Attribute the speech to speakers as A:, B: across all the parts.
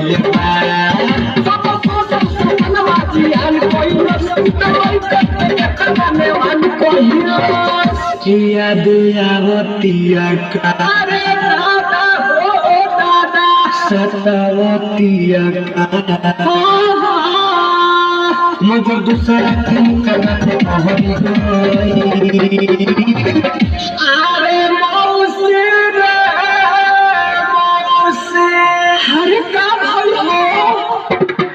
A: गइल बा सब सोचल सपनवा जियान कइलस तोई कने वन कइलस याद आवतिया का अरे दादा हो दादा सतावतिया का मगर दूसरा दिन करते पहरी गई अरे मौसी रे मौसी हर का भल हो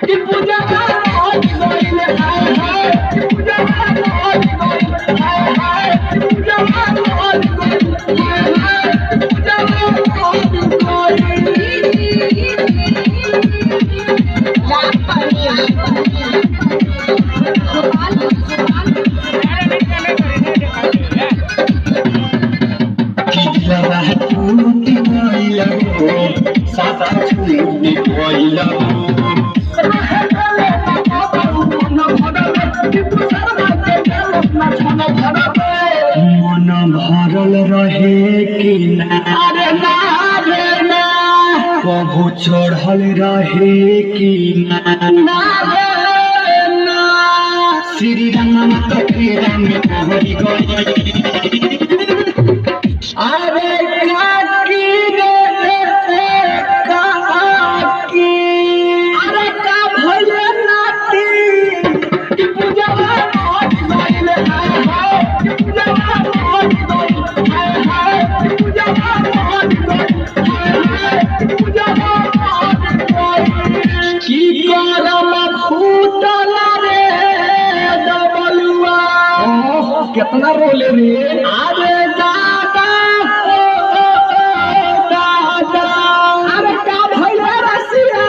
A: कि पूजा आज गइल हाय हाय पूजा आज गइल हाय हाय पूजा आज गइल हाय हाय पूजा आज गइल साता छुई कोइला मन भरल रहे कि ना अरे ना रे ना कबू चढ़ल रहे कि ना रे ना श्री राम कथेरा में पहरी गई अरे कितना रोले रे अरे दादा दादा अरे का भइला रसिया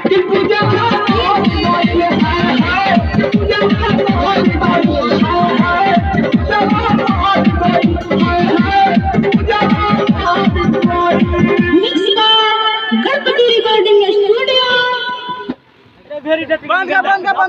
A: कि पूजा आज गइल हाय हाय पूजा आज गइल हाय हाय पूजा आज गइल हाय हाय पूजा आज गइल
B: mix by Ganpati recording studio
C: बंद